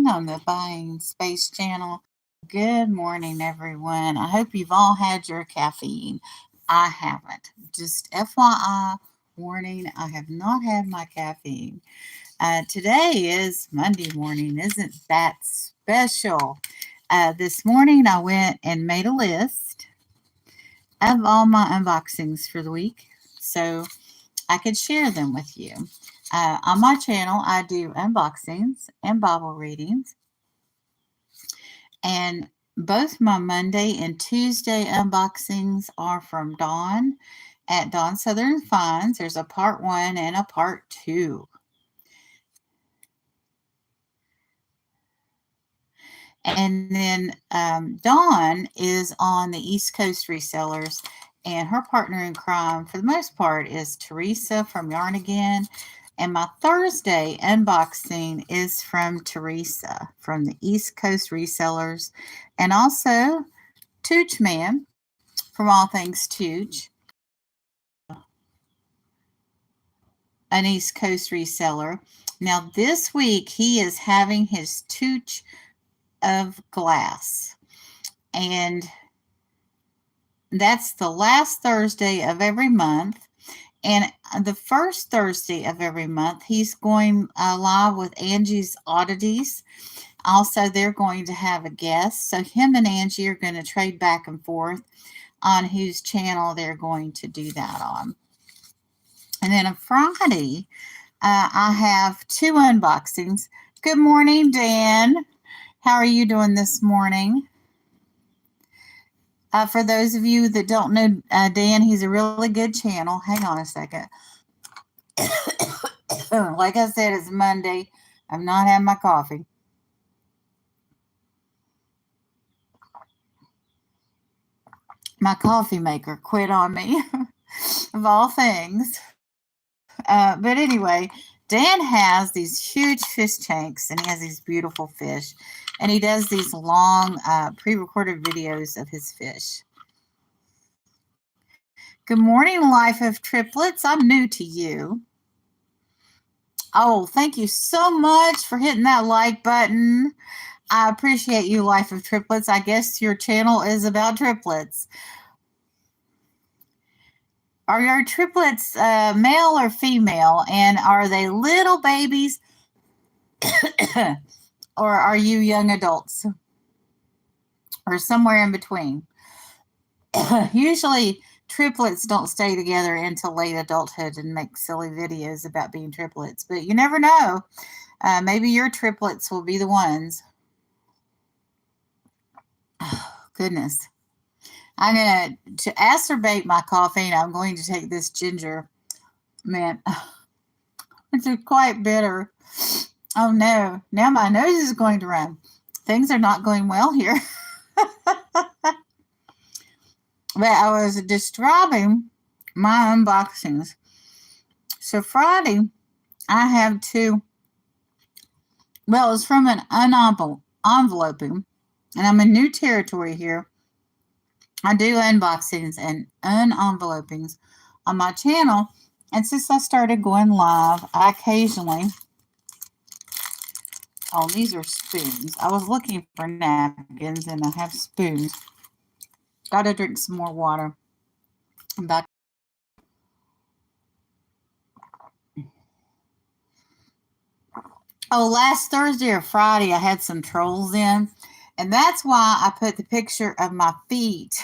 Dawn on the Buying Space channel. Good morning, everyone. I hope you've all had your caffeine. I haven't. Just FYI warning, I have not had my caffeine. Today is Monday morning. Isn't that special? This morning I went and made a list of all my unboxings for the week so I could share them with you. On my channel, I do unboxings and Bible readings. And both my Monday and Tuesday unboxings are from Dawn at Dawn Southern Finds. There's a part 1 and a part 2. And then Dawn is on the East Coast Resellers, and her partner in crime, for the most part, is Teresa from Yarn Again. And my Thursday unboxing is from Teresa from the East Coast Resellers, and also Tooch Man from All Things Tooch, an East Coast reseller. Now this week he is having his Tooch of Glass, and that's the last Thursday of every month. And the first Thursday of every month, he's going live with Angie's Oddities. Also, they're going to have a guest. So him and Angie are going to trade back and forth on whose channel they're going to do that on. And then on Friday, I have 2 unboxings. Good morning, Dan. How are you doing this morning? For those of you that don't know Dan, he's a really good channel. Hang on a second. Like I said, it's Monday. I've not had my coffee. My coffee maker quit on me, of all things. But anyway, Dan has these huge fish tanks, and he has these beautiful fish. And he does these long pre-recorded videos of his fish. Good morning, Life of Triplets. I'm new to you. Oh, thank you so much for hitting that like button. I appreciate you, Life of Triplets. I guess your channel is about triplets. Are your triplets male or female? And are they little babies or are you young adults? Or somewhere in between? Usually triplets don't stay together until late adulthood and make silly videos about being triplets. But you never know. Maybe your triplets will be the ones. Oh, goodness. I'm going to acerbate my coffee, and I'm going to take this ginger. Man, it's quite bitter. Oh, no. Now my nose is going to run. Things are not going well here. But I was describing my unboxings. So Friday, I have 2. Well, it's from an enveloping, and I'm in new territory here. I do unboxings and unenvelopings on my channel, and since I started going live, I occasionally... Oh, these are spoons. I was looking for napkins, and I have spoons. Got to drink some more water. I'm back. Oh, last Thursday or Friday, I had some trolls in, and that's why I put the picture of my feet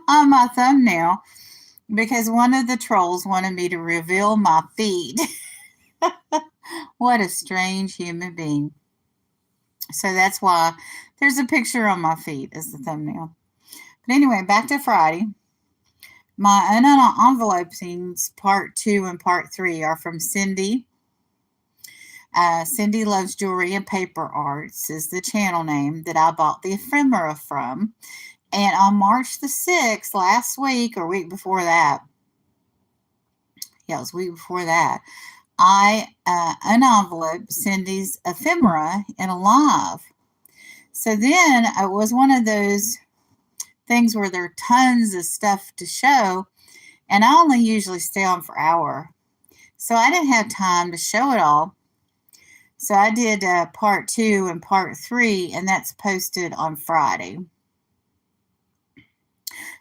on my thumbnail, because one of the trolls wanted me to reveal my feet. What a strange human being. So that's why there's a picture on my feet as the thumbnail. But anyway, back to Friday. My unenvelopings part 2 and part 3 are from Cindy. Cindy Loves Jewelry and Paper Arts is the channel name that I bought the ephemera from. And on March the 6th, last week or week before that, yeah, it was week before that, I unenveloped Cindy's ephemera in a live. So then it was one of those things where there are tons of stuff to show, and I only usually stay on for an hour. So I didn't have time to show it all. So I did part 2 and part 3, and that's posted on Friday.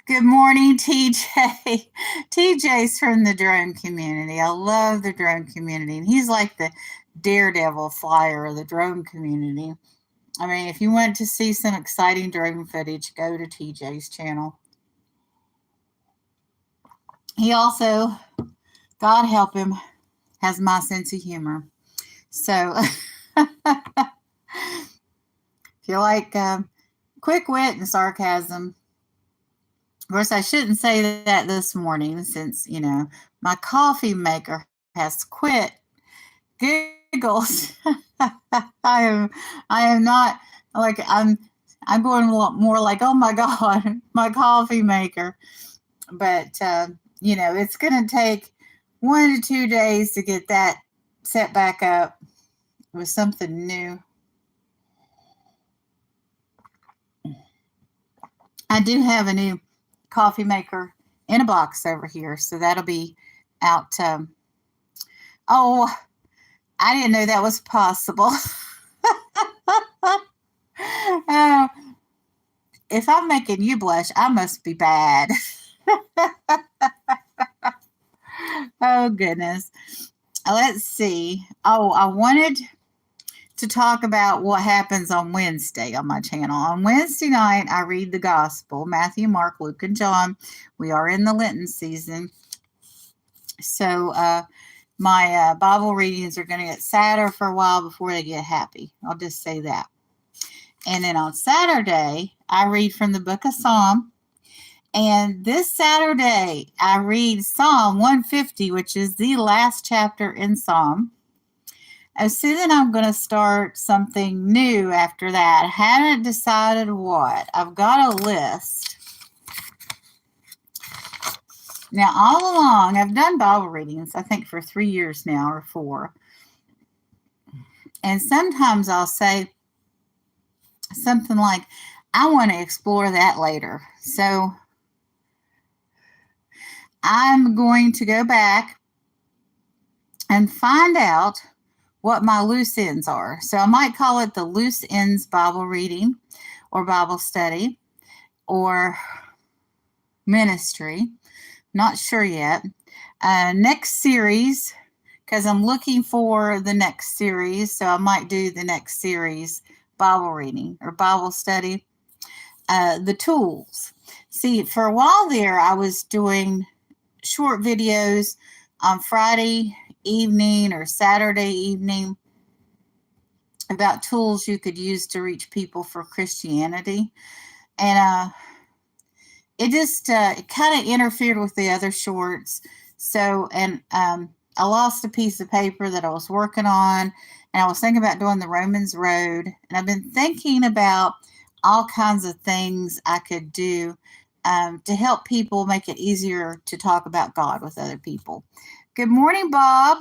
Good morning, TJ. TJ's from the drone community. I love the drone community. And he's like the daredevil flyer of the drone community. I mean, if you want to see some exciting drone footage, go to TJ's channel. He also, God help him, has my sense of humor. So, if you like quick wit and sarcasm, of course, I shouldn't say that this morning since, my coffee maker has quit. Giggles. I am not like I'm going a lot more like, oh my God, my coffee maker. But it's going to take 1 to 2 days to get that set back up with something new. I do have a new coffee maker in a box over here, so that'll be out. I didn't know that was possible. If I'm making you blush, I must be bad. Oh, goodness. Let's see. Oh, I wanted to talk about what happens on Wednesday on my channel. On Wednesday night, I read the gospel, Matthew, Mark, Luke, and John. We are in the Lenten season. So my Bible readings are going to get sadder for a while before they get happy. I'll just say that. And then on Saturday, I read from the book of Psalm. And this Saturday, I read Psalm 150, which is the last chapter in Psalm. So then I'm going to start something new after that. I haven't decided what. I've got a list. Now, all along, I've done Bible readings, I think, for 3 years now or 4. And sometimes I'll say something like, I want to explore that later. So I'm going to go back and find out what my loose ends are. So I might call it the loose ends Bible reading or Bible study or ministry. Not sure yet. Next series, because I'm looking for the next series. So I might do the next series Bible reading or Bible study. The tools. See, for a while there, I was doing short videos on Friday evening or Saturday evening about tools you could use to reach people for Christianity. And it just it kind of interfered with the other shorts. So, and I lost a piece of paper that I was working on, and I was thinking about doing the Romans Road. And I've been thinking about all kinds of things I could do to help people make it easier to talk about God with other people. Good morning, Bob.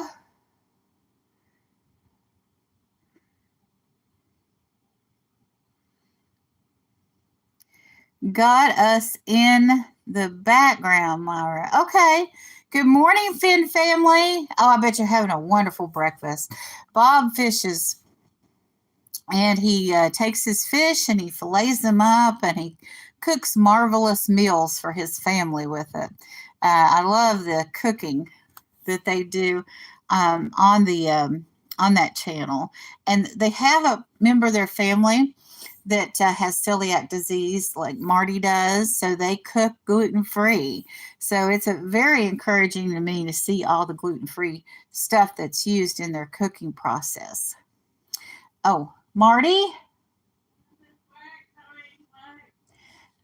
Got us in the background, Myra. Okay. Good morning, Finn family. Oh, I bet you're having a wonderful breakfast. Bob fishes, and he takes his fish and he fillets them up, and he cooks marvelous meals for his family with it. I love the cooking that they do on that channel, and they have a member of their family that has celiac disease like Marty does, so they cook gluten-free. So it's very encouraging to me to see all the gluten-free stuff that's used in their cooking process. Oh, Marty?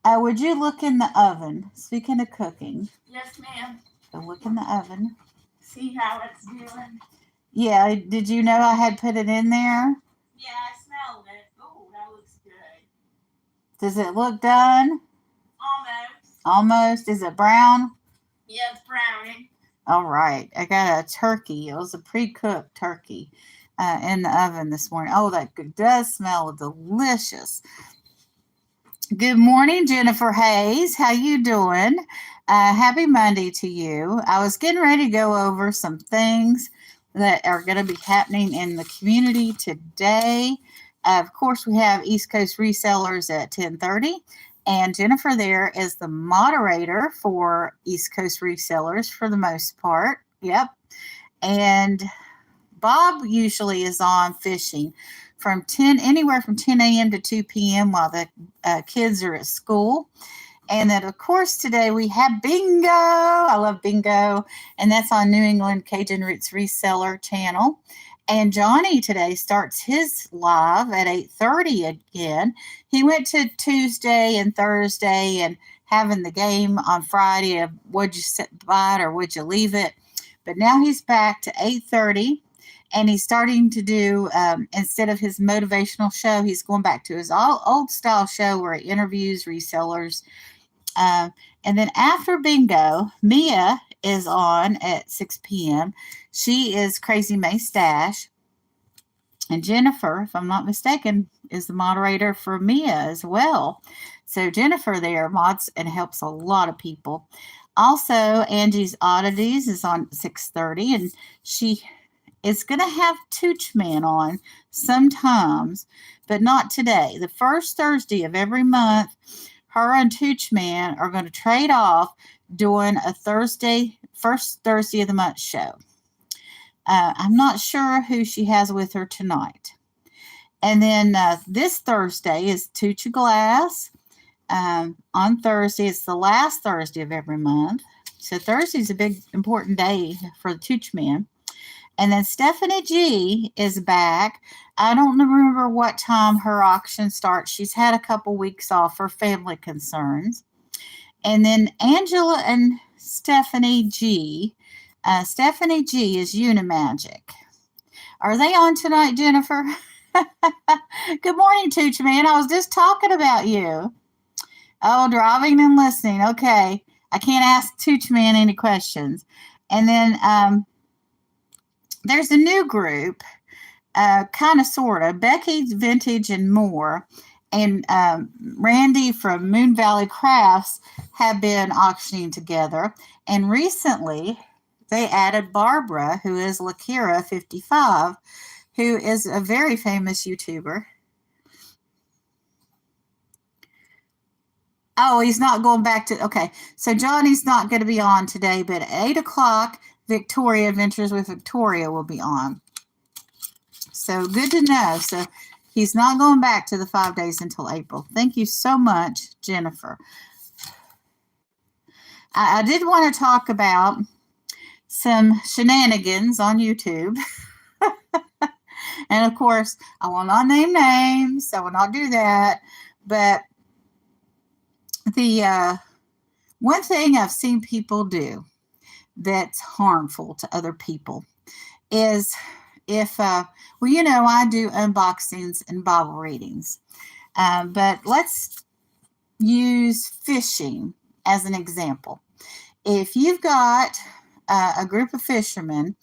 Would you look in the oven? Speaking of cooking. Yes, ma'am. So look in the oven. See how it's doing? Yeah, did you know I had put it in there? Yeah, I smelled it. Oh, that looks good. Does it look done? Almost. Is it brown? Yeah, it's browning. All right. I got a turkey. It was a pre-cooked turkey in the oven this morning. Oh, that does smell delicious. Good morning, Jennifer Hayes. How you doing? Happy Monday to you. I was getting ready to go over some things that are going to be happening in the community today. Of course, we have East Coast Resellers at 10:30, and Jennifer there is the moderator for East Coast Resellers for the most part. Yep. And Bob usually is on fishing from anywhere from 10 a.m. to 2 p.m. while the kids are at school. And then, of course, today we have bingo. I love bingo. And that's on New England Cajun Roots Reseller channel. And Johnny today starts his live at 8:30 again. He went to Tuesday and Thursday and having the game on Friday of would you buy it or would you leave it? But now he's back to 8:30. And he's starting to do, instead of his motivational show, he's going back to his old style show where he interviews resellers. And then after bingo, Mia is on at 6 p.m. She is Crazy May Stash. And Jennifer, if I'm not mistaken, is the moderator for Mia as well. So Jennifer there mods and helps a lot of people. Also, Angie's Oddities is on 6:30, and she is going to have Tooch Man on sometimes, but not today. The first Thursday of every month, her and Tooch Man are going to trade off doing a first Thursday of the month show. I'm not sure who she has with her tonight. And then this Thursday is Tooch Glass. On Thursday, it's the last Thursday of every month. So Thursday's a big, important day for the Tooch Man. And then Stephanie G is back. I don't remember what time her auction starts. She's had a couple weeks off for family concerns. And then Angela and Stephanie G. Stephanie G is Unimagic. Are they on tonight, Jennifer? Good morning, Tooch Man. I was just talking about you. Oh, driving and listening. Okay. I can't ask Tooch Man any questions. And then there's a new group, kind of, sort of, Becky's Vintage and More, and Randy from Moon Valley Crafts have been auctioning together. And recently, they added Barbara, who is Lakira55, who is a very famous YouTuber. Oh, he's not going back to, okay. So Johnny's not going to be on today, but at 8 o'clock, Victoria Adventures with Victoria will be on. So good to know. So he's not going back to the 5 days until April. Thank you so much, Jennifer. I did want to talk about some shenanigans on YouTube. And of course, I will not name names. I will not do that. But the one thing I've seen people do that's harmful to other people is if, well, you know, I do unboxings and Bible readings. But let's use fishing as an example. If you've got a group of fishermen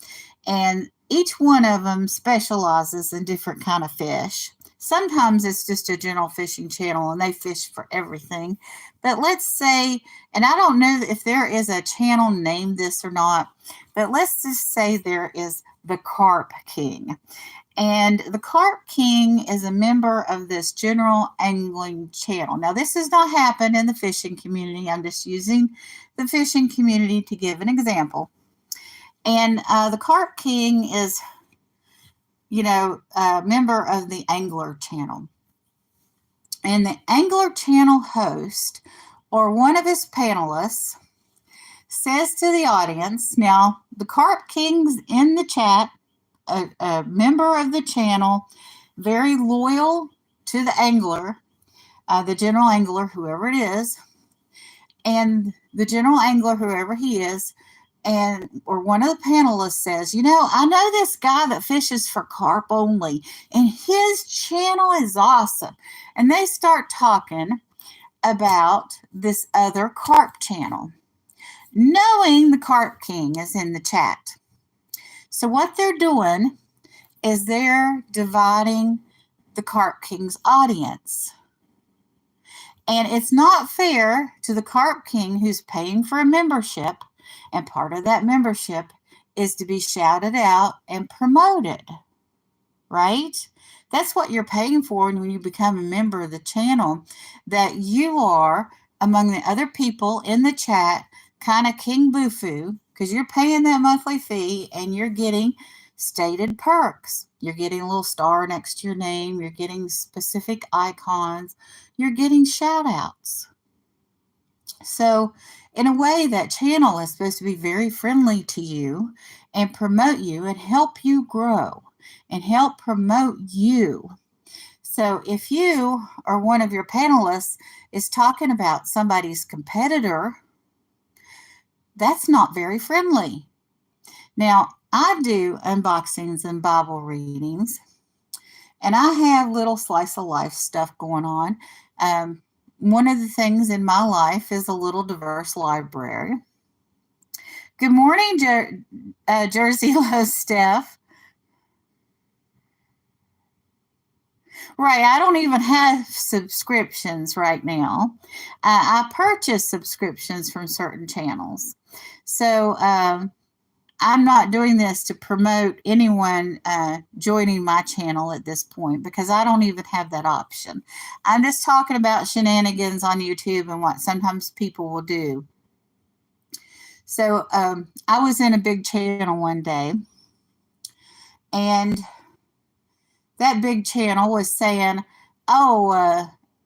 and each one of them specializes in different kind of fish. Sometimes it's just a general fishing channel and they fish for everything. But let's say, and I don't know if there is a channel named this or not, but let's just say there is the Carp King. And the Carp King is a member of this general angling channel. Now, this has not happened in the fishing community. I'm just using the fishing community to give an example. And the Carp King is, you know, a member of the Angler channel. And the Angler channel host or one of his panelists says to the audience, now the Carp King's in the chat, a member of the channel, very loyal to the angler, the general angler, whoever it is, and the general angler, whoever he is, or one of the panelists says, you know, I know this guy that fishes for carp only, and his channel is awesome. And they start talking about this other carp channel, knowing the Carp King is in the chat. So what they're doing is they're dividing the Carp King's audience. And it's not fair to the Carp King who's paying for a membership, and part of that membership is to be shouted out and promoted, right? That's what you're paying for when you become a member of the channel, that you are among the other people in the chat, kind of King Bufu, because you're paying that monthly fee and you're getting stated perks. You're getting a little star next to your name. You're getting specific icons. You're getting shout outs. So, in a way, that channel is supposed to be very friendly to you and promote you and help you grow and help promote you. So, if you or one of your panelists is talking about somebody's competitor, that's not very friendly. Now, I do unboxings and Bible readings, and I have little slice of life stuff going on. One of the things in my life is a little diverse library. Good morning, Jersey Low Steph. Right, I don't even have subscriptions right now. I purchase subscriptions from certain channels. So I'm not doing this to promote anyone joining my channel at this point, because I don't even have that option. I'm just talking about shenanigans on YouTube and what sometimes people will do. So I was in a big channel one day, and that big channel was saying, oh,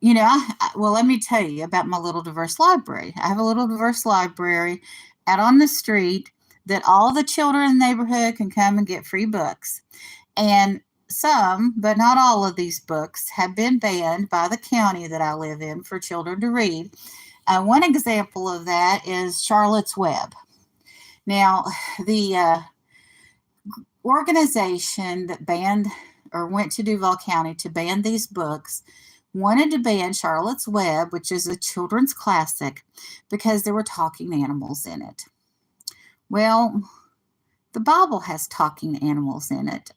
well, let me tell you about my little diverse library. I have a little diverse library out on the street that all the children in the neighborhood can come and get free books. And some, but not all of these books, have been banned by the county that I live in for children to read. One example of that is Charlotte's Web. Now, the organization that banned or went to Duval County to ban these books wanted to ban Charlotte's Web, which is a children's classic, because there were talking animals in it. Well, the Bible has talking animals in it.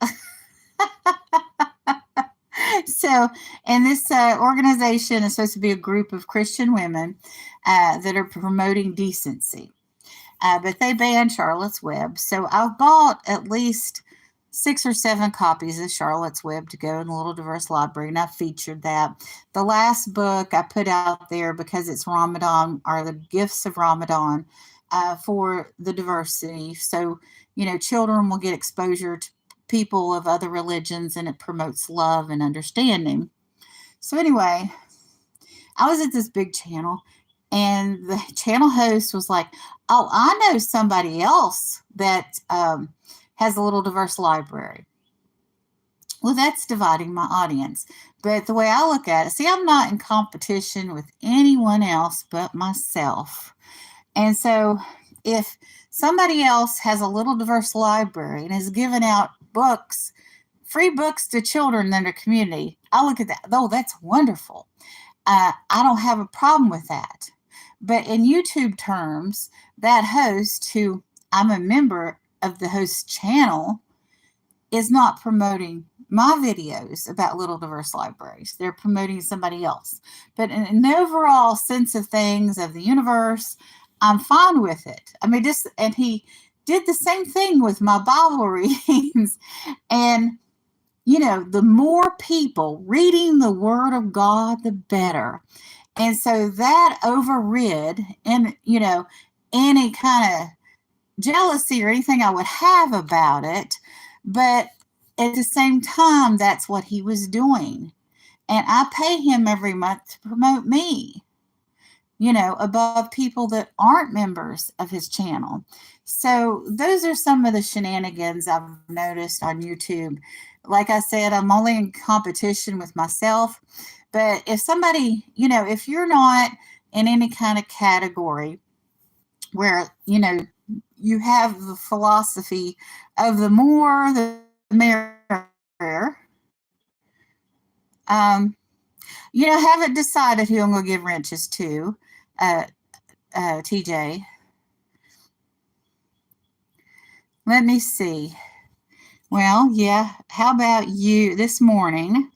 So, and this organization is supposed to be a group of Christian women that are promoting decency. But they banned Charlotte's Web. So I've bought at least 6 or 7 copies of Charlotte's Web to go in the Little Diverse Library, and I featured that. The last book I put out there because it's Ramadan, are the gifts of Ramadan for the diversity. So, children will get exposure to people of other religions, and it promotes love and understanding. So anyway, I was at this big channel, and the channel host was like, oh, I know somebody else that has a little diverse library. Well, that's dividing my audience. But the way I look at it, see, I'm not in competition with anyone else but myself. And so if somebody else has a little diverse library and is giving out books, free books to children in their community, I look at that. Oh, that's wonderful. I don't have a problem with that. But in YouTube terms, that host, who I'm a member of the host channel, is not promoting my videos about little diverse libraries. They're promoting somebody else. But in an overall sense of things, of the universe, I'm fine with it. I mean, and he did the same thing with my Bible readings. And, the more people reading the Word of God, the better. And so that overrid any kind of jealousy or anything I would have about it. But at the same time, that's what he was doing. And I pay him every month to promote me, above people that aren't members of his channel. So those are some of the shenanigans I've noticed on YouTube. Like I said, I'm only in competition with myself. But if somebody, if you're not in any kind of category where, you have the philosophy of the more, the merrier, haven't decided who I'm going to give wrenches to, TJ. Let me see. Well, yeah. How about you this morning?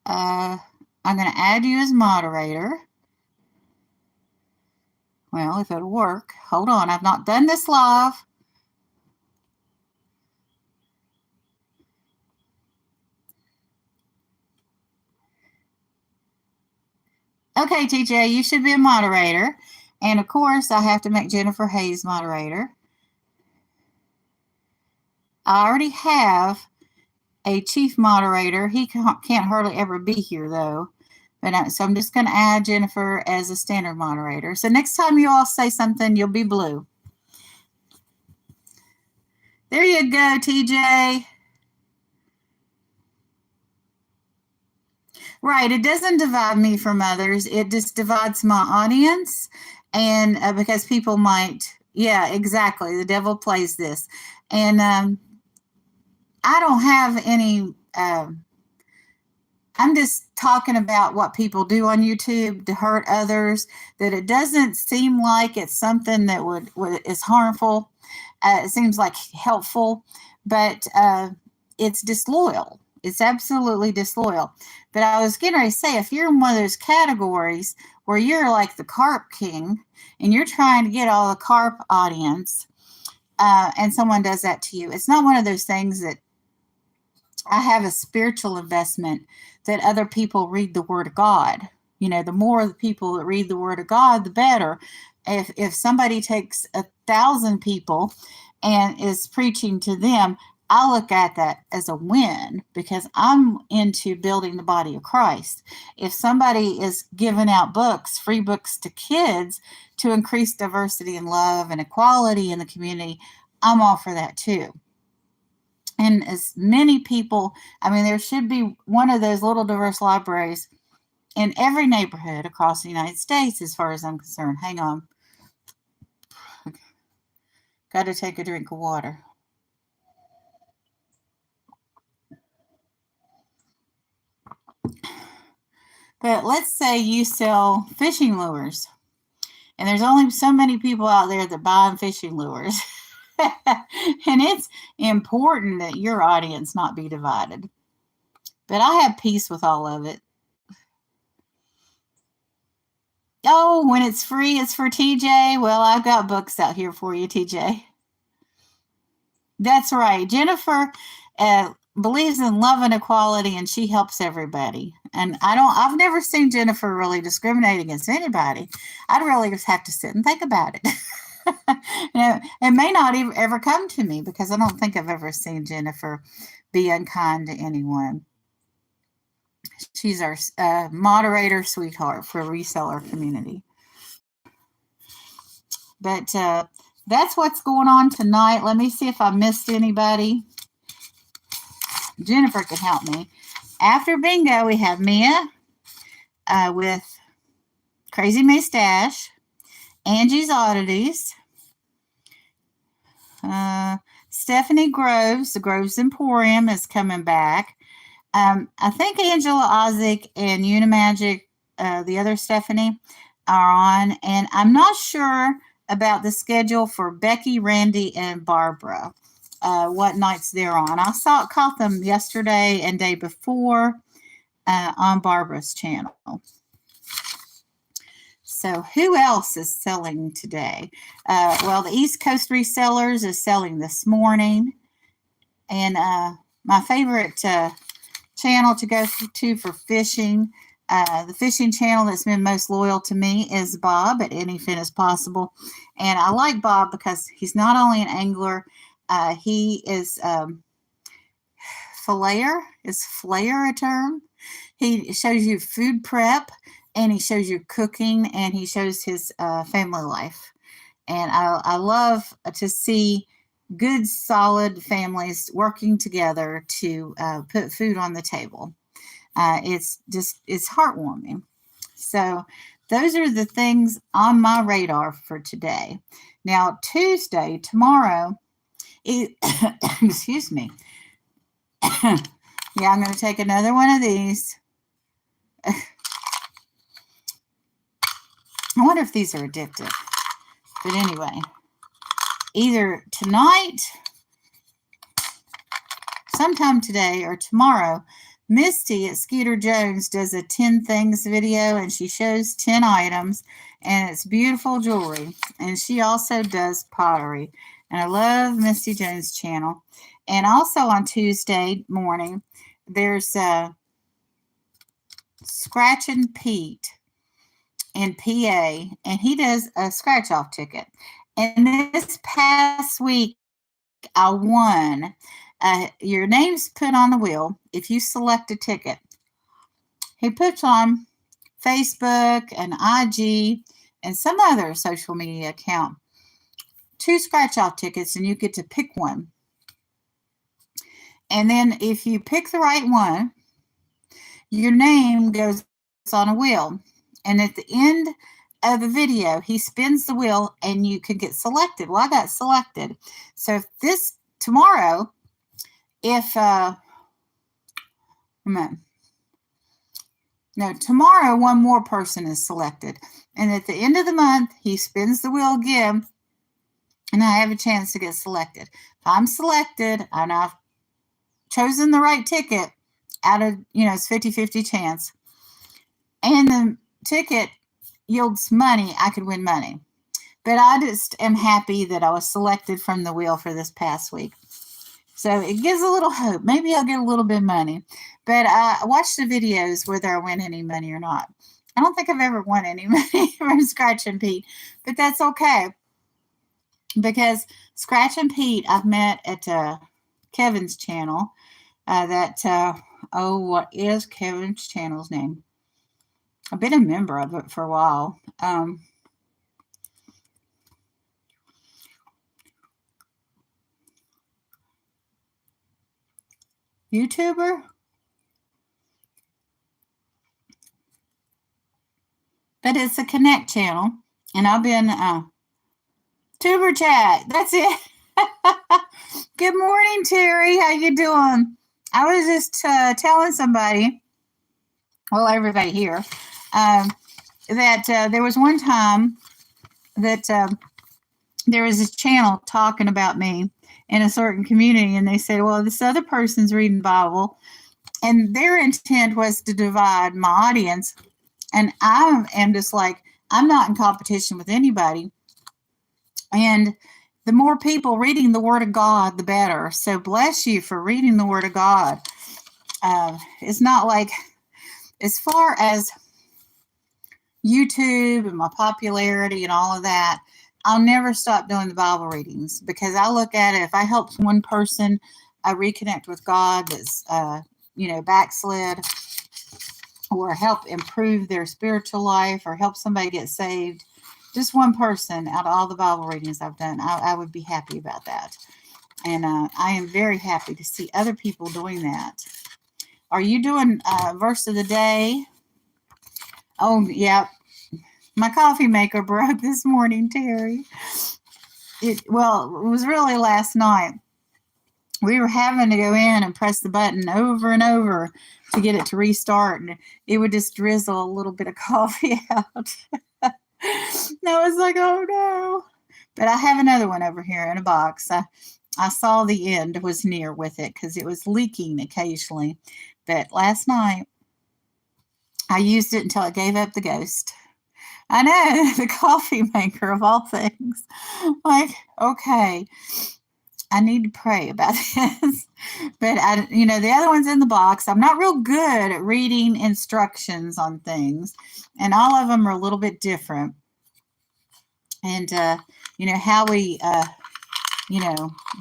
I'm going to add you as moderator. Well, if it'll work. Hold on. I've not done this live. Okay, TJ, you should be a moderator. And of course, I have to make Jennifer Hayes moderator. I already have a chief moderator. He can't hardly ever be here, though. But so I'm just going to add Jennifer as a standard moderator. So next time you all say something, you'll be blue. There you go, TJ. Right. It doesn't divide me from others. It just divides my audience. And because people might, yeah, exactly. The devil plays this. And I don't have any, I'm just talking about what people do on YouTube to hurt others, that it doesn't seem like it's something that is harmful. It seems like helpful, but it's disloyal. It's absolutely disloyal. But I was getting ready to say, if you're in one of those categories where you're like the carp king and you're trying to get all the carp audience, and someone does that to you, it's not one of those things that I have a spiritual investment that other people read the Word of God. You know, the more the people that read the Word of God, the better. If somebody takes 1,000 people and is preaching to them, I look at that as a win because I'm into building the body of Christ. If somebody is giving out books, free books to kids to increase diversity and love and equality in the community, I'm all for that too. And as many people, I mean, there should be one of those little diverse libraries in every neighborhood across the United States, as far as I'm concerned. Hang on. Got to take a drink of water. But let's say you sell fishing lures, and there's only so many people out there that buy fishing lures. And it's important that your audience not be divided. But I have peace with all of it. Oh, when it's free, it's for TJ. Well, I've got books out here for you, TJ. That's right. Jennifer believes in love and equality, and she helps everybody. And I've never seen Jennifer really discriminate against anybody. I'd really just have to sit and think about it. It may not even ever come to me because I don't think I've ever seen Jennifer be unkind to anyone. She's our moderator sweetheart for reseller community. But that's what's going on tonight. Let me see if I missed anybody. Jennifer can help me. After bingo, we have Mia with Crazy Mustache, Angie's Oddities, Stephanie Groves, the Groves Emporium is coming back. I think Angela Ozick and Unimagic, the other Stephanie, are on. And I'm not sure about the schedule for Becky, Randy, and Barbara, what nights they're on. I caught them yesterday and day before on Barbara's channel. So who else is selling today? Well, the East Coast Resellers is selling this morning. And my favorite channel to go to for fishing, the fishing channel that's been most loyal to me is Bob at Anyfin Is Possible. And I like Bob because he's not only an angler, he is flair. Is flair a term? He shows you food prep, and he shows you cooking, and he shows his family life. And I love to see good, solid families working together to put food on the table. It's heartwarming. So those are the things on my radar for today. Now, Tuesday, tomorrow, excuse me. Yeah, I'm going to take another one of these. I wonder if these are addictive. But anyway, either tonight, sometime today, or tomorrow, Misty at Skeeter Jones does a 10 things video, and she shows 10 items, and it's beautiful jewelry. And she also does pottery. And I love Misty Jones' channel. And also on Tuesday morning, there's Scratchin' Pete in PA, and he does a scratch off ticket. And this past week, I won. Your name's put on the wheel if you select a ticket. He puts on Facebook and IG and some other social media account 2 scratch off tickets, and you get to pick one. And then if you pick the right one, your name goes on a wheel. And at the end of the video, he spins the wheel and you can get selected. Well, I got selected. So if tomorrow, tomorrow one more person is selected. And at the end of the month, he spins the wheel again and I have a chance to get selected. If I'm selected and I've chosen the right ticket, out of, it's 50-50 chance, and the ticket yields money, I could win money. But I just am happy that I was selected from the wheel for this past week. So it gives a little hope. Maybe I'll get a little bit of money. But I watch the videos whether I win any money or not. I don't think I've ever won any money from Scratchin' Pete, but that's okay. Because Scratchin' Pete, I've met at Kevin's channel. What is Kevin's channel's name? I've been a member of it for a while. YouTuber? But it's a Connect channel. And I've been Tuber Chat. That's it. Good morning, Terry. How you doing? I was just telling somebody, well, everybody here, that there was one time that there was this channel talking about me in a certain community, and they said, well, this other person's reading the Bible, and their intent was to divide my audience. And I am just like, I'm not in competition with anybody. And the more people reading the Word of God, the better. So bless you for reading the Word of God. It's not like, as far as YouTube and my popularity and all of that, I'll never stop doing the Bible readings, because I look at it, if I help one person reconnect with God that's, backslid, or help improve their spiritual life, or help somebody get saved, just one person out of all the Bible readings I've done, I would be happy about that. And I am very happy to see other people doing that. Are you doing verse of the day? Oh, yeah. My coffee maker broke this morning, Terry. It was really last night. We were having to go in and press the button over and over to get it to restart, and it would just drizzle a little bit of coffee out. And I was like, oh no. But I have another one over here in a box. I saw the end was near with it because it was leaking occasionally. But last night, I used it until it gave up the ghost. I know, the coffee maker of all things. Like, okay, I need to pray about this. But, the other one's in the box. I'm not real good at reading instructions on things. And all of them are a little bit different. And, how we,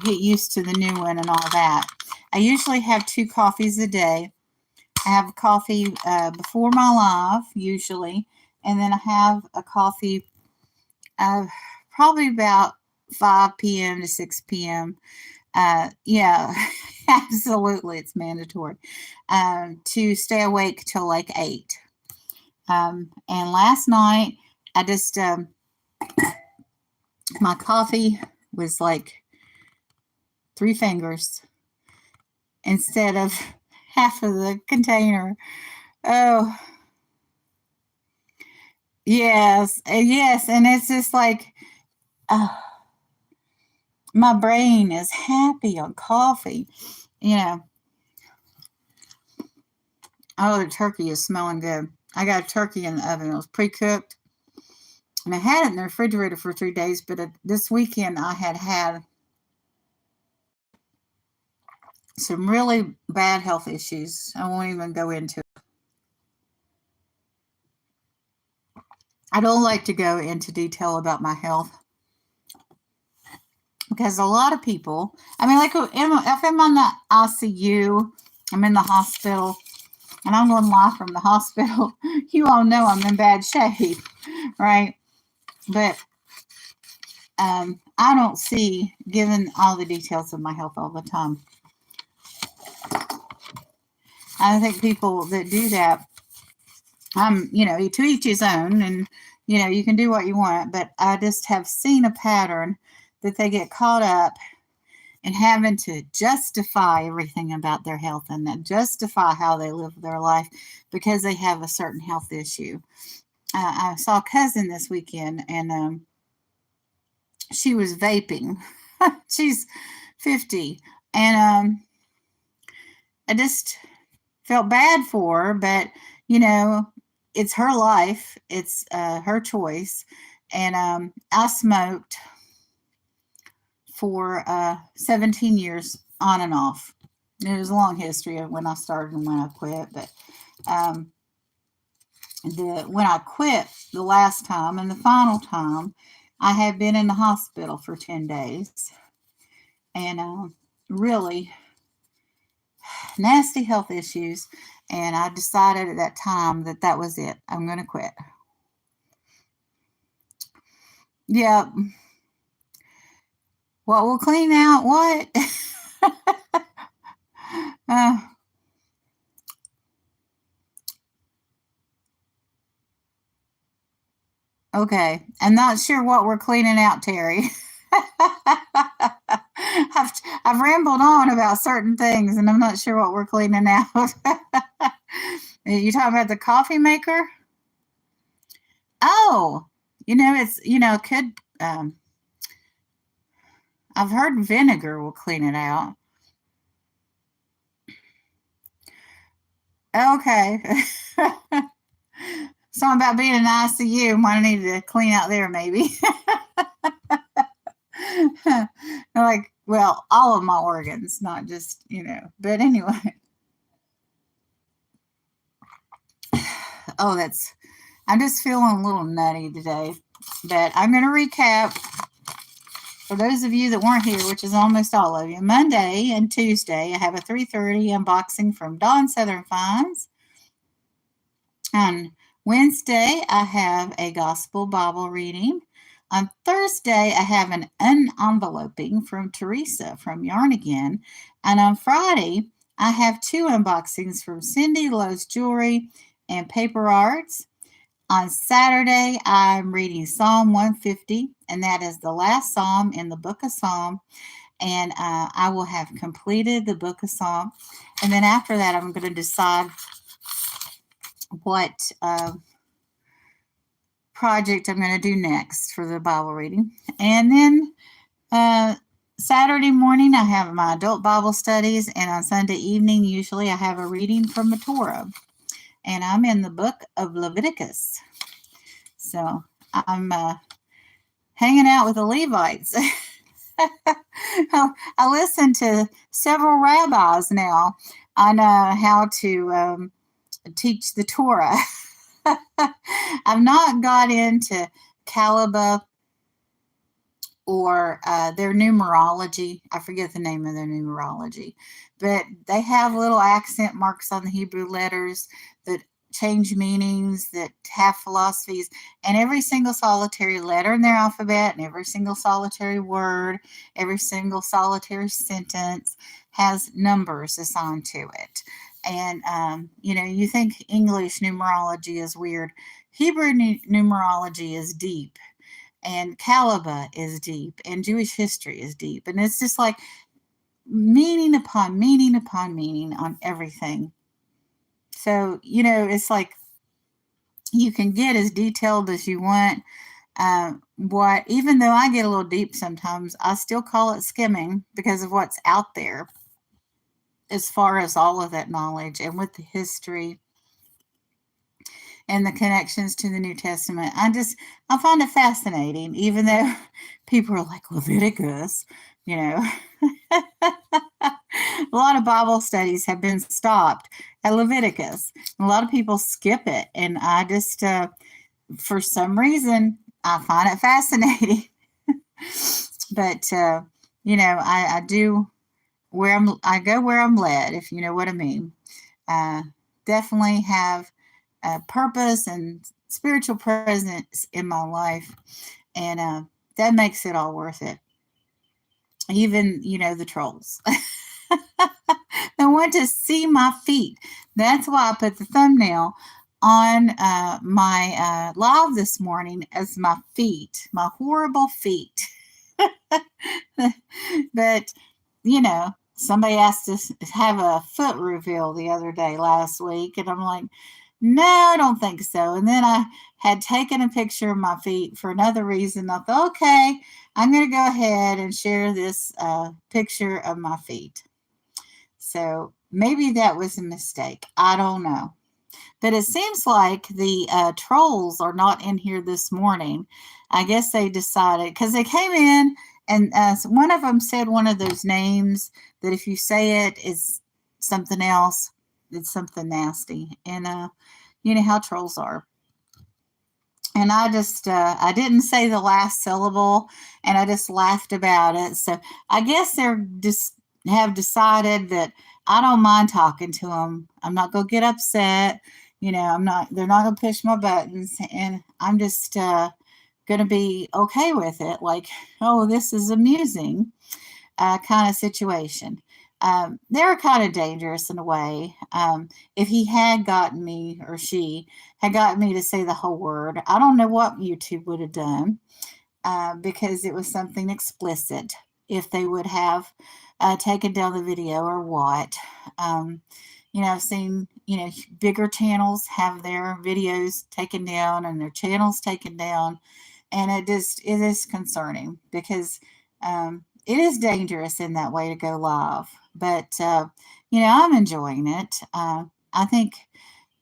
get used to the new one and all that. I usually have 2 coffees a day. I have a coffee before my live, usually. And then I have a coffee probably about 5 p.m. to 6 p.m. Yeah, absolutely. It's mandatory to stay awake till like 8. And last night, I just, my coffee was like 3 fingers instead of half of the container. Oh, yes. And it's just like, my brain is happy on coffee, Oh, the turkey is smelling good. I got a turkey in the oven. It was pre-cooked. And I had it in the refrigerator for 3 days, but this weekend I had some really bad health issues. I won't even go into it. I don't like to go into detail about my health because a lot of people, I mean, like if I'm on the ICU, I'm in the hospital, and I'm going live from the hospital, you all know I'm in bad shape, right? But I don't see giving all the details of my health all the time. I think people that do that, to each his own, and you can do what you want. But I just have seen a pattern that they get caught up in having to justify everything about their health and then justify how they live their life because they have a certain health issue. I saw a cousin this weekend, and she was vaping. She's 50, and I just felt bad for her, but it's her life, it's her choice. And I smoked for 17 years on and off. It was a long history of when I started and when I quit, but when I quit the last time and the final time, I had been in the hospital for 10 days, and really nasty health issues. And I decided at that time that was it. I'm going to quit. Yeah. What will clean out what? Okay. I'm not sure what we're cleaning out, Terry. I've rambled on about certain things, and I'm not sure what we're cleaning out. You talking about the coffee maker? Oh, it's could I've heard vinegar will clean it out. Okay. Something about being in ICU. Might need to clean out there, maybe. Like, well, all of my organs, not just, But anyway. Oh, I'm just feeling a little nutty today. But I'm going to recap for those of you that weren't here, which is almost all of you. Monday and Tuesday, I have a 3:30 unboxing from Dawn Southern Finds. On Wednesday, I have a gospel Bible reading. On Thursday, I have an unenveloping from Teresa from Yarn Again. And on Friday, I have 2 unboxings from Cindy Lowe's Jewelry and Paper Arts. On Saturday, I'm reading Psalm 150, and that is the last psalm in the book of Psalm. And I will have completed the book of Psalm. And then after that, I'm going to decide what project I'm going to do next for the Bible reading. And then Saturday morning, I have my adult Bible studies. And on Sunday evening, usually I have a reading from the Torah. And I'm in the book of Leviticus. So I'm hanging out with the Levites. I listen to several rabbis now on how to teach the Torah. I've not got into Calaba or their numerology. I forget the name of their numerology, but they have little accent marks on the Hebrew letters that change meanings, that have philosophies, and every single solitary letter in their alphabet and every single solitary word, every single solitary sentence has numbers assigned to it. And, you think English numerology is weird. Hebrew numerology is deep, and Calaba is deep, and Jewish history is deep. And it's just like meaning upon meaning upon meaning on everything. So, it's like you can get as detailed as you want. Even though I get a little deep sometimes, I still call it skimming because of what's out there as far as all of that knowledge and with the history and the connections to the New Testament. I find it fascinating, even though people are like Leviticus, you know. A lot of Bible studies have been stopped at Leviticus. A lot of people skip it, and I just, for some reason, I find it fascinating. But I do I go where I'm led, if you know what I mean. Uh, Definitely have a purpose and spiritual presence in my life, and that makes it all worth it. Even the trolls. They want to see my feet. That's why I put the thumbnail on my live this morning as my feet, my horrible feet. But somebody asked us to have a foot reveal the other day last week, and I'm like, no, I don't think so. And then I had taken a picture of my feet for another reason. I thought, okay, I'm going to go ahead and share this picture of my feet. So maybe that was a mistake. I don't know. But it seems like the trolls are not in here this morning. I guess they decided, because they came in and one of them said one of those names that if you say it is something else, it's something nasty. And you know how trolls are. And I didn't say the last syllable, and I just laughed about it. So I guess they're just have decided that I don't mind talking to them. I'm not going to get upset. They're not going to push my buttons, and I'm just going to be okay with it. Like, oh, this is amusing kind of situation. They're kind of dangerous in a way. If he had gotten me, or she had gotten me to say the whole word, I don't know what YouTube would have done because it was something explicit. If they would have taken down the video or what. I've seen, bigger channels have their videos taken down and their channels taken down. And it is concerning because it is dangerous in that way to go live. But, I'm enjoying it. I think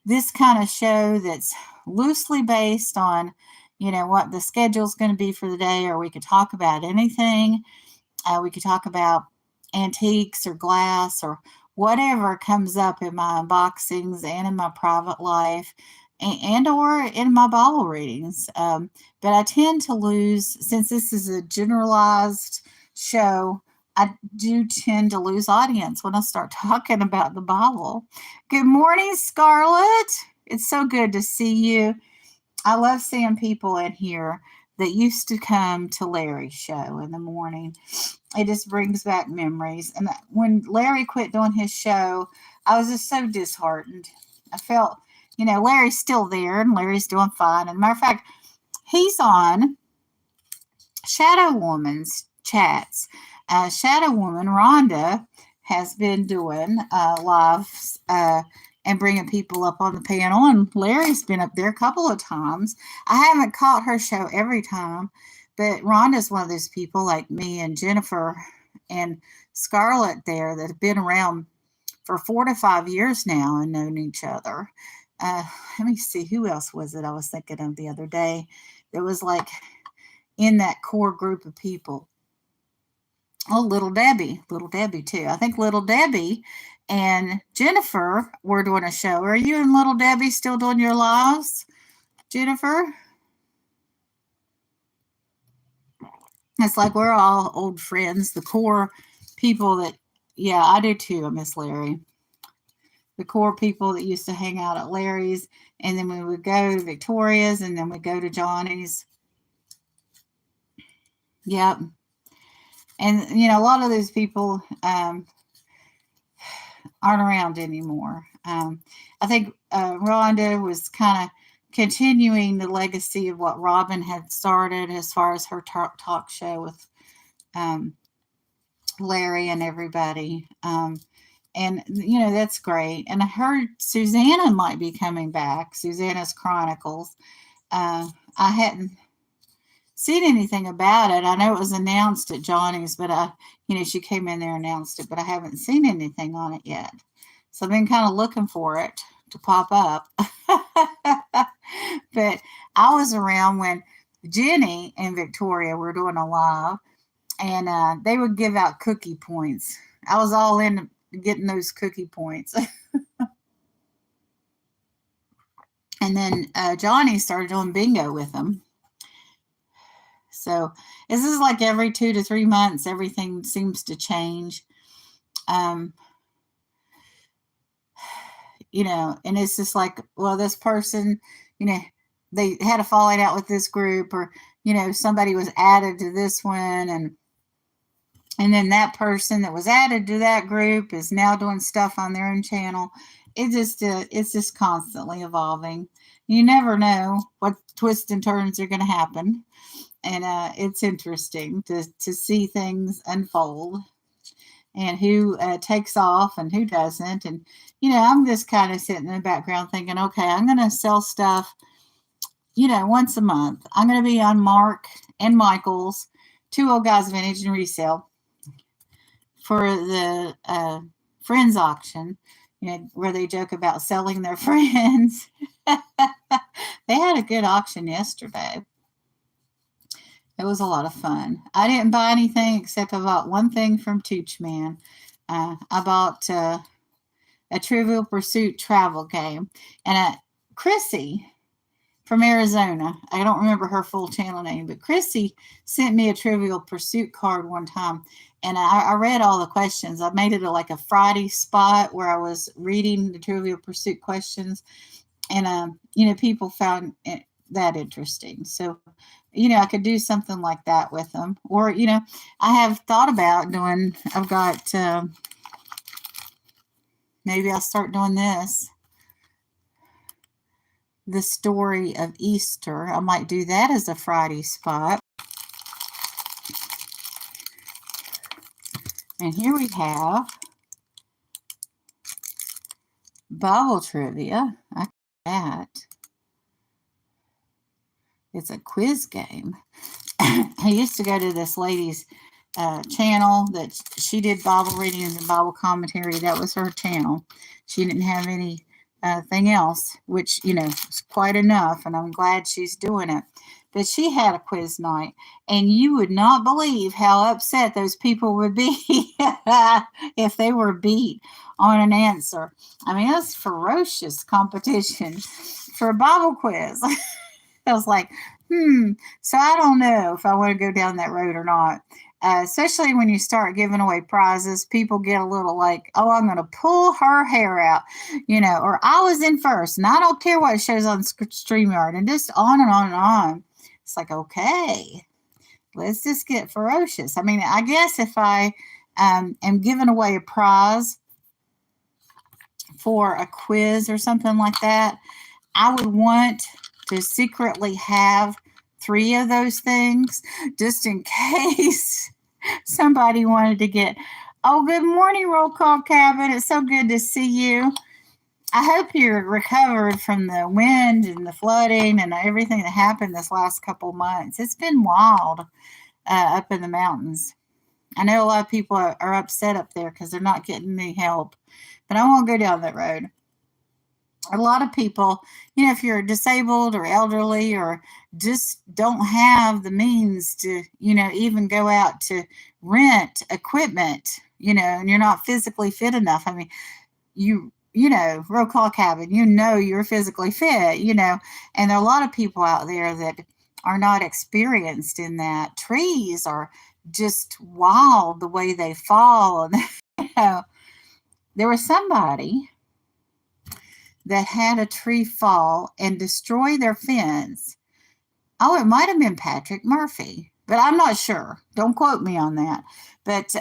this kind of show that's loosely based on, what the schedule's going to be for the day, or we could talk about anything. We could talk about antiques or glass or whatever comes up in my unboxings and in my private life and or in my Bible readings. But I tend to lose, since this is a generalized show, I do tend to lose audience when I start talking about the Bible. Good morning, Scarlett. It's so good to see you. I love seeing people in here that used to come to Larry's show in the morning. It just brings back memories. And when Larry quit doing his show, I was just so disheartened. I felt, Larry's still there and Larry's doing fine. And matter of fact, he's on Shadow Woman's chats. Shadow Woman, Rhonda, has been doing lives and bringing people up on the panel. And Larry's been up there a couple of times. I haven't caught her show every time, but Rhonda's one of those people like me and Jennifer and Scarlett there that have been around for 4 to 5 years now and known each other. Let me see, who else was it I was thinking of the other day that was like in that core group of people? Oh, Little Debbie too. I think Little Debbie and Jennifer were doing a show. Are you and Little Debbie still doing your lives, Jennifer? It's like we're all old friends, the core people that, yeah, I do too, I miss Larry. The core people that used to hang out at Larry's, and then we would go to Victoria's, and then we'd go to Johnny's. Yep. And, a lot of those people aren't around anymore. I think Rhonda was kind of continuing the legacy of what Robin had started as far as her talk show with Larry and everybody. And, that's great. And I heard Susanna might be coming back, Susanna's Chronicles. I hadn't seen anything about it. I know it was announced at Johnny's, but she came in there and announced it, but I haven't seen anything on it yet. So I've been kind of looking for it to pop up. But I was around when Jenny and Victoria were doing a live, and they would give out cookie points. I was all in getting those cookie points. And then Johnny started doing bingo with them. So this is like every 2 to 3 months, everything seems to change. And it's just like, well, this person, they had a falling out with this group, or, somebody was added to this one, and then that person that was added to that group is now doing stuff on their own channel. It's just constantly evolving. You never know what twists and turns are going to happen. And it's interesting to see things unfold, and who takes off and who doesn't. And, I'm just kind of sitting in the background thinking, okay, I'm going to sell stuff, once a month. I'm going to be on Mark and Michael's 2 Old Guys Vintage and Resale for the friends auction, where they joke about selling their friends. They had a good auction yesterday. It was a lot of fun. I didn't buy anything except I bought one thing from Tooch Man. I bought a Trivial Pursuit travel game. And Chrissy from Arizona, I don't remember her full channel name, but Chrissy sent me a Trivial Pursuit card one time. And I read all the questions. I made it like a Friday spot where I was reading the Trivial Pursuit questions. And, people found that interesting. So, I could do something like that with them. Or, I have thought about doing, I've got, maybe I'll start doing this. The story of Easter. I might do that as a Friday spot. And here we have Bible trivia. I like that. It's a quiz game. I used to go to this lady's channel that she did Bible readings and Bible commentary. That was her channel. She didn't have anything else, which, is quite enough, and I'm glad she's doing it. But she had a quiz night, and you would not believe how upset those people would be if they were beat on an answer. I mean, that's ferocious competition for a Bible quiz. I was like, so I don't know if I want to go down that road or not. Especially when you start giving away prizes, people get a little like, oh, I'm going to pull her hair out, or I was in first, and I don't care what it shows on StreamYard, and just on and on and on. It's like, okay, let's just get ferocious. I mean, I guess if I am giving away a prize for a quiz or something like that, I would want to secretly have 3 of those things just in case somebody wanted to get, oh, good morning, Roll Call Cabin. It's so good to see you. I hope you're recovered from the wind and the flooding and everything that happened this last couple months. It's been wild up in the mountains. I know a lot of people are upset up there because they're not getting any help, but I won't go down that road. A lot of people, if you're disabled or elderly or just don't have the means to, even go out to rent equipment, and you're not physically fit enough. I mean, Roll Call Cabin, you're physically fit, and there are a lot of people out there that are not experienced in that. Trees are just wild the way they fall. And, there was somebody that had a tree fall and destroy their fence. Oh, it might have been Patrick Murphy, but I'm not sure. Don't quote me on that. But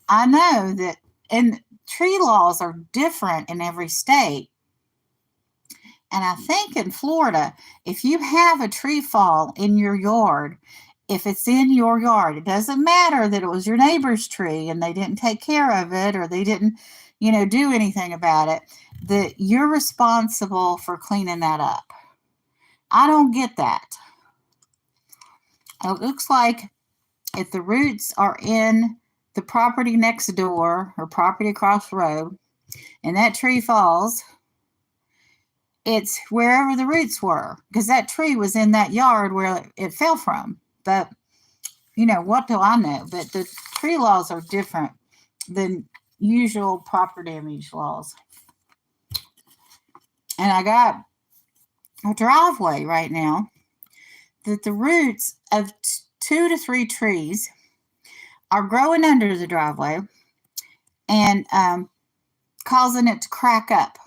I know that, and tree laws are different in every state. And I think in Florida, if you have a tree fall in your yard, if it's in your yard, it doesn't matter that it was your neighbor's tree and they didn't take care of it or they didn't, do anything about it, that you're responsible for cleaning that up. I don't get that. It looks like if the roots are in the property next door or property across the road and that tree falls, It's wherever the roots were, because that tree was in that yard where it fell from. But, what do I know? But the tree laws are different than usual property damage laws. And I got a driveway right now that the roots of 2 to 3 trees are growing under the driveway and causing it to crack up.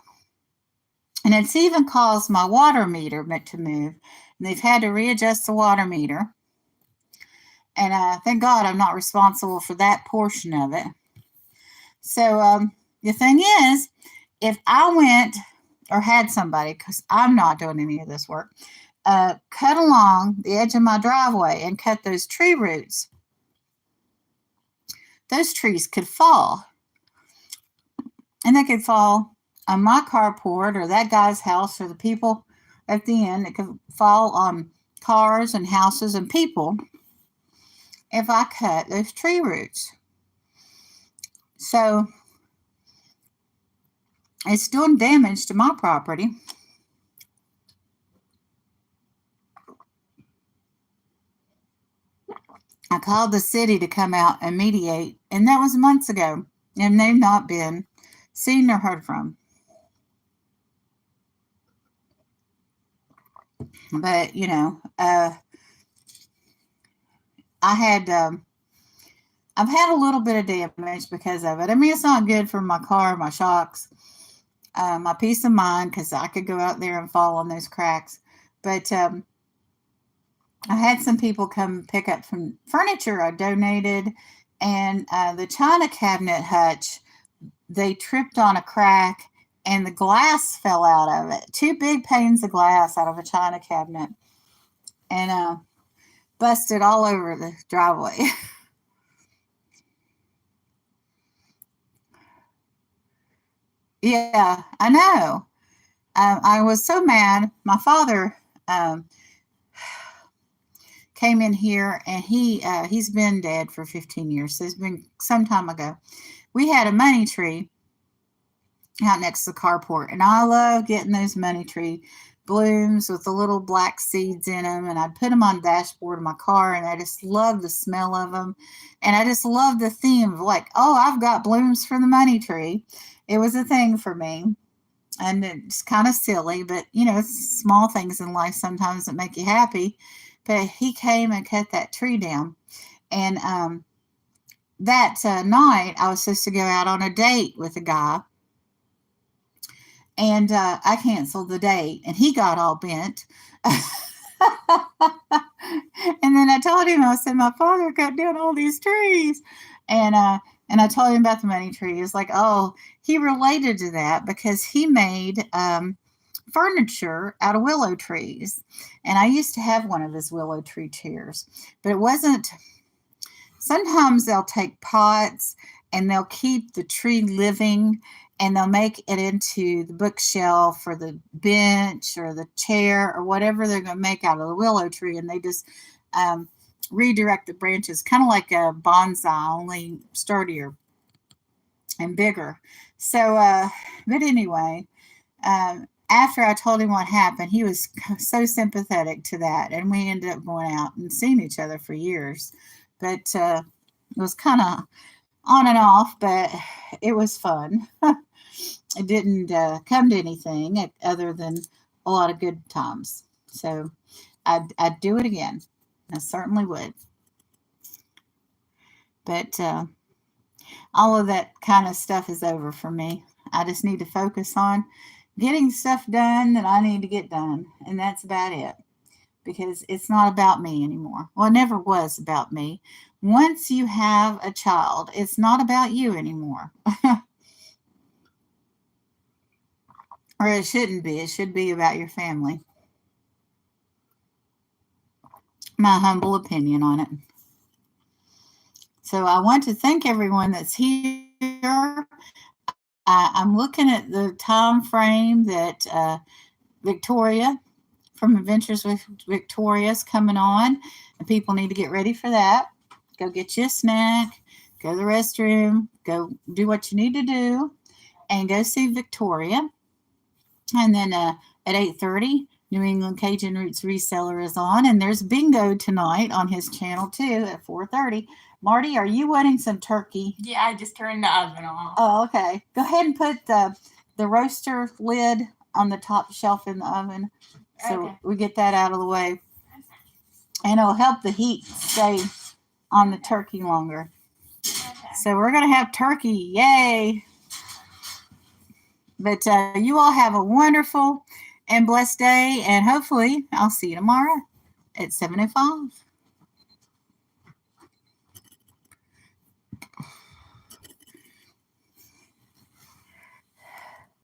And it's even caused my water meter to move. And they've had to readjust the water meter. And thank God I'm not responsible for that portion of it. So the thing is, if I went or had somebody, because I'm not doing any of this work, cut along the edge of my driveway and cut those tree roots, those trees could fall. And they could fall on my carport or that guy's house or the people at the end. It could fall on cars and houses and people if I cut those tree roots. So it's doing damage to my property. I called the city to come out and mediate, and that was months ago, and they've not been seen or heard from. But, I've had a little bit of damage because of it. I mean, it's not good for my car, my shocks, my peace of mind, because I could go out there and fall on those cracks. But I had some people come pick up some furniture I donated, and the china cabinet hutch, they tripped on a crack, and the glass fell out of it. 2 big panes of glass out of a china cabinet, and busted all over the driveway. Yeah, I know. I was so mad. My father came in here, and he's been dead for 15 years. So it's been some time ago. We had a money tree out next to the carport, and I love getting those money tree blooms with the little black seeds in them, and I'd put them on the dashboard of my car, and I just love the smell of them, and I just love the theme of like, oh, I've got blooms for the money tree. It was a thing for me, and it's kind of silly, but it's small things in life sometimes that make you happy. But he came and cut that tree down, and that night I was supposed to go out on a date with a guy. And I canceled the date, and he got all bent. And then I told him, I said, my father cut down all these trees. And I told him about the money tree. It's like, oh, he related to that because he made furniture out of willow trees. And I used to have one of his willow tree chairs, but it wasn't. Sometimes they'll take pots and they'll keep the tree living, and they'll make it into the bookshelf or the bench or the chair or whatever they're going to make out of the willow tree. And they just redirect the branches, kind of like a bonsai, only sturdier and bigger. So, but anyway, after I told him what happened, he was so sympathetic to that. And we ended up going out and seeing each other for years. But it was kind of on and off, but it was fun. It didn't come to anything other than a lot of good times. So I'd do it again. I certainly would. But all of that kind of stuff is over for me. I just need to focus on getting stuff done that I need to get done. And that's about it. Because it's not about me anymore. Well, it never was about me. Once you have a child, it's not about you anymore. Or it shouldn't be. It should be about your family. My humble opinion on it. So I want to thank everyone that's here. I'm looking at the time frame that Victoria from Adventures with Victoria is coming on, and people need to get ready for that. Go get you a snack, go to the restroom, go do what you need to do, and go see Victoria. And then at 8:30. New England Cajun Roots Reseller is on, and there's bingo tonight on his channel too at 4:30. Marty, are you wanting some turkey? Yeah, I just turned the oven off. Oh, okay. Go ahead and put the roaster lid on the top shelf in the oven, so Okay. we get that out of the way, and it'll help the heat stay on the turkey longer. Okay. So we're gonna have turkey, yay! But you all have a wonderful and blessed day, and hopefully I'll see you tomorrow at 7:05.